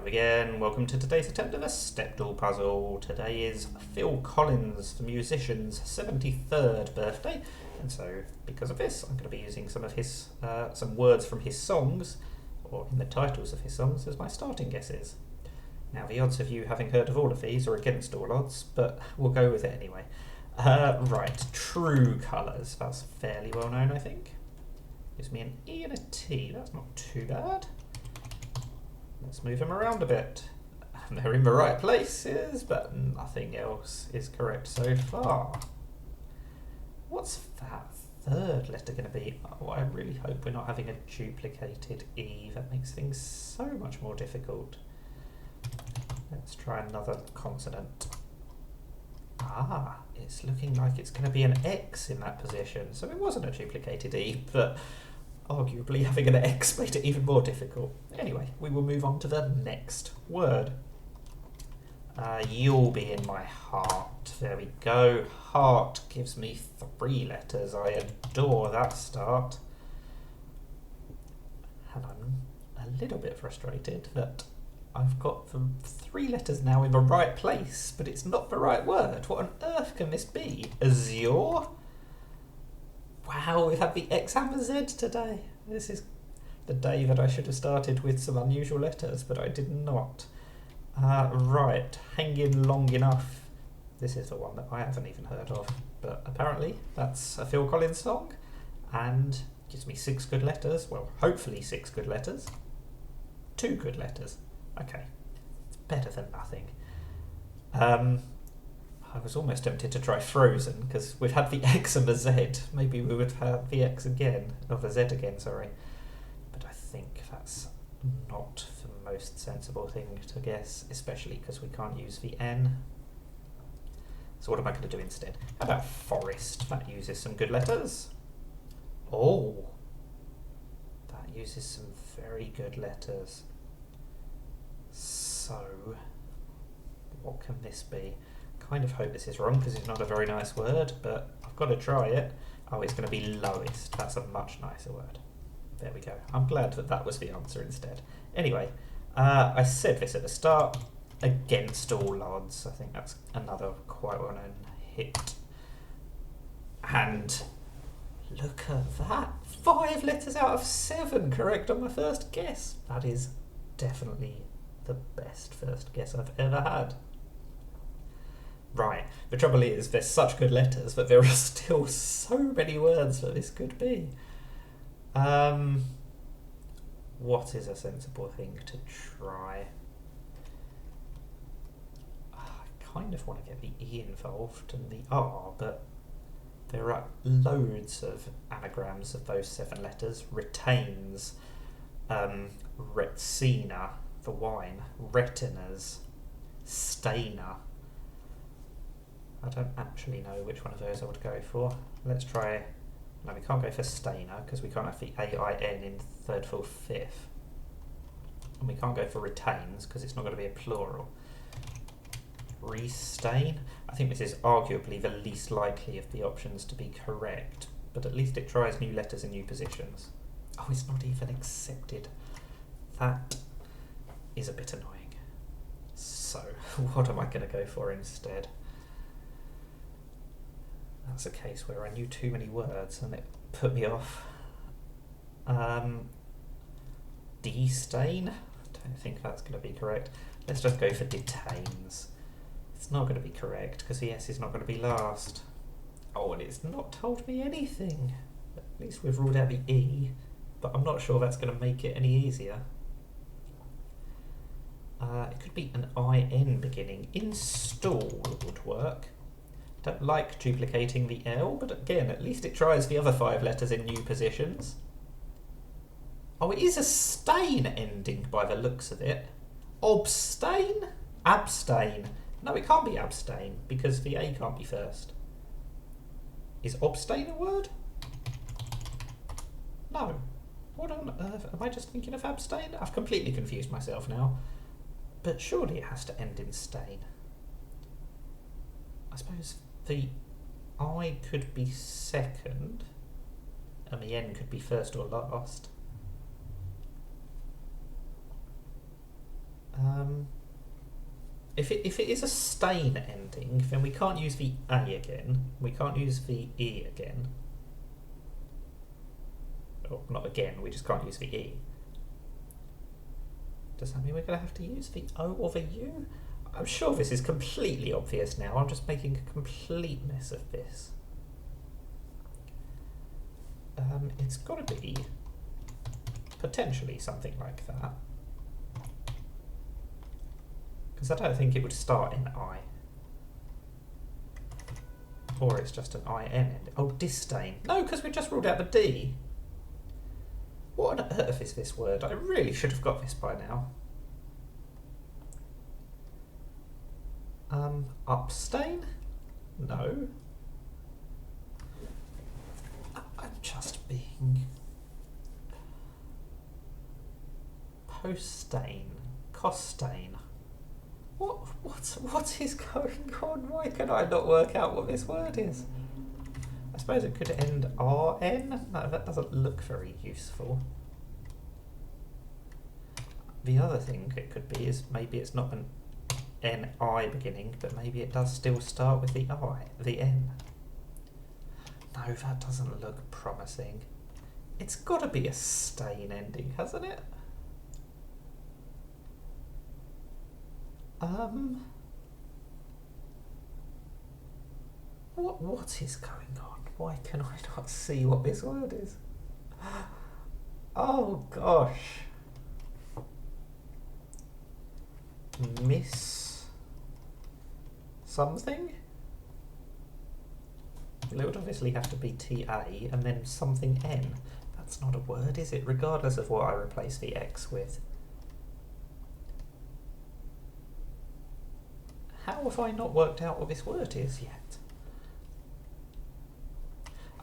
Hello again, welcome to today's attempt at a Stepdle puzzle. Today is Phil Collins, the musician's 73rd birthday, and so because of this I'm going to be using some of his some words from his songs, or in the titles of his songs, as my starting guesses. Now the odds of you having heard of all of these are against all odds, but we'll go with it anyway. Right, True Colours, that's fairly well known I think. Gives me an E and a T, that's not too bad. Let's move them around a bit. They're in the right places, but nothing else is correct so far. What's that third letter going to be? Oh, I really hope we're not having a duplicated E. That makes things so much more difficult. Let's try another consonant. Ah, it's looking like it's going to be an X in that position. So it wasn't a duplicated E, but arguably having an X made it even more difficult. Anyway, we will move on to the next word. You'll be in my heart. There we go. Heart gives me 3 letters. I adore that start. And I'm a little bit frustrated that I've got the 3 letters now in the right place, but it's not the right word. What on earth can this be? Azure? Wow, we've had the X and the Z today. This is the day that I should have started with some unusual letters, but I did not. Right, hanging long enough. This is the one that I haven't even heard of, but apparently that's a Phil Collins song, and gives me 6 good letters. Well, hopefully 6 good letters. 2 good letters. Okay, it's better than nothing. I was almost tempted to try Frozen, because we've had the X and the Z. Maybe we would have the X again, or the Z again, sorry. But I think that's not the most sensible thing to guess, especially because we can't use the N. So what am I going to do instead? How about forest? That uses some good letters. Oh, that uses some very good letters. So, what can this be? Kind of hope this is wrong because it's not a very nice word, but I've got to try it. Oh, it's going to be lowest. That's a much nicer word. There we go. I'm glad that that was the answer instead. Anyway, I said this at the start. Against all odds. I think that's another quite well-known hit. And look at that. 5 letters out of 7 correct on my first guess. That is definitely the best first guess I've ever had. Right, the trouble is there's such good letters, but there are still so many words that this could be. What is a sensible thing to try? I kind of want to get the E involved and the R, but there are loads of anagrams of those 7 letters. Retains, Retsina, the wine, retinas, stainer. I don't actually know which one of those I would go for. Let's try... No, we can't go for stainer because we can't have the A-I-N in 3rd, 4th, 5th. And we can't go for retains because it's not going to be a plural. Restain? I think this is arguably the least likely of the options to be correct, but at least it tries new letters in new positions. Oh, it's not even accepted. That is a bit annoying. So, what am I going to go for instead? That's a case where I knew too many words and it put me off. Destain? I don't think that's going to be correct. Let's just go for detains. It's not going to be correct because the S is not going to be last. Oh, and it's not told me anything. At least we've ruled out the E, but I'm not sure that's going to make it any easier. It could be an IN beginning. Install would work. Don't like duplicating the L, but again, at least it tries the other 5 letters in new positions. Oh, it is a stain ending by the looks of it. Obstain? Abstain. No, it can't be abstain, because the A can't be first. Is obstain a word? No. What on earth? Am I just thinking of abstain? I've completely confused myself now. But surely it has to end in stain. I suppose the I could be second, and the N could be first or last. If it is a stain ending, then we can't use the A again. We can't use the E again. Or not again, we just can't use the E. Does that mean we're going to have to use the O or the U? I'm sure this is completely obvious now. I'm just making a complete mess of this. It's got to be potentially something like that. Because I don't think it would start in I. Or it's just an IN. Oh, disdain. No, because we just ruled out the D. What on earth is this word? I really should have got this by now. Upstain? No. I'm just being... Postain. Costain. What is going on? Why can I not work out what this word is? I suppose it could end RN? No, that doesn't look very useful. The other thing it could be is maybe it's not an NI beginning, but maybe it does still start with the I, the N. No, that doesn't look promising. It's got to be a stain ending, hasn't it? What is going on? Why can I not see what this word is? Oh gosh. Miss something? It would obviously have to be TA and then something N. That's not a word, is it? Regardless of what I replace the X with. How have I not worked out what this word is yet?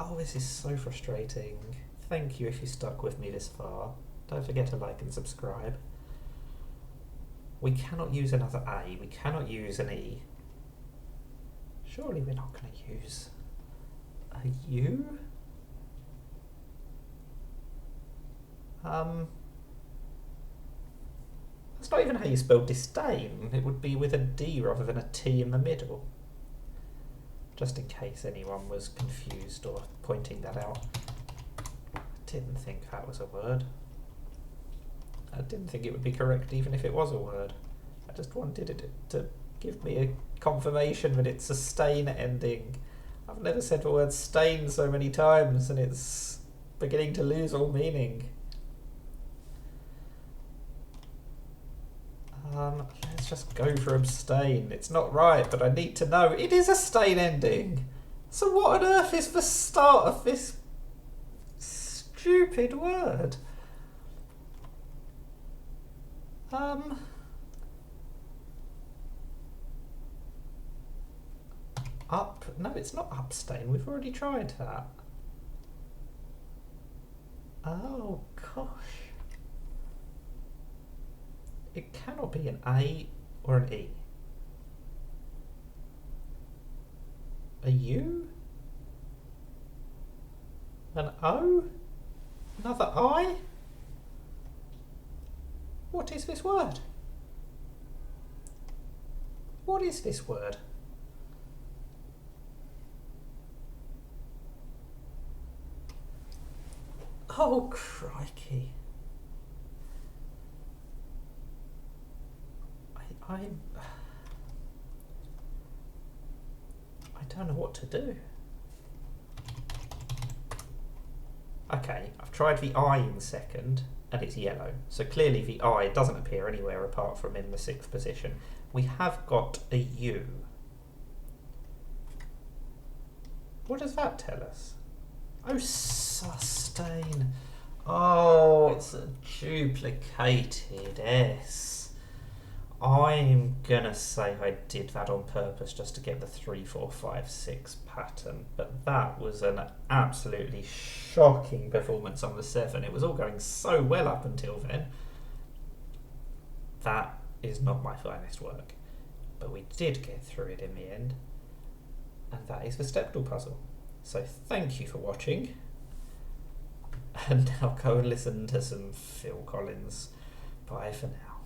Oh, this is so frustrating. Thank you if you stuck with me this far. Don't forget to like and subscribe. We cannot use another A. We cannot use an E. Surely we're not going to use a U? That's not even how you spell disdain. It would be with a D rather than a T in the middle. Just in case anyone was confused or pointing that out. I didn't think that was a word. I didn't think it would be correct even if it was a word. I just wanted it to give me a confirmation that it's a stain ending. I've never said the word stain so many times and it's beginning to lose all meaning. Let's just go for abstain. It's not right, but I need to know. It is a stain ending. So what on earth is the start of this stupid word? Up? No, it's not abstain. We've already tried that. Oh, gosh. It cannot be an A or an E. A U? An O? Another I? What is this word? What is this word? Oh, crikey. I don't know what to do. Okay, I've tried the I in second and it's yellow. So clearly the I doesn't appear anywhere apart from in the 6th position. We have got a U. What does that tell us? Oh, sustain. Oh, it's a duplicated S. I'm gonna say I did that on purpose just to get the 3, 4, 5, 6 pattern, but that was an absolutely shocking performance on the 7. It was all going so well up until then. That is not my finest work, but we did get through it in the end, and that is the Stepdle puzzle. So thank you for watching, and now go and listen to some Phil Collins. Bye for now.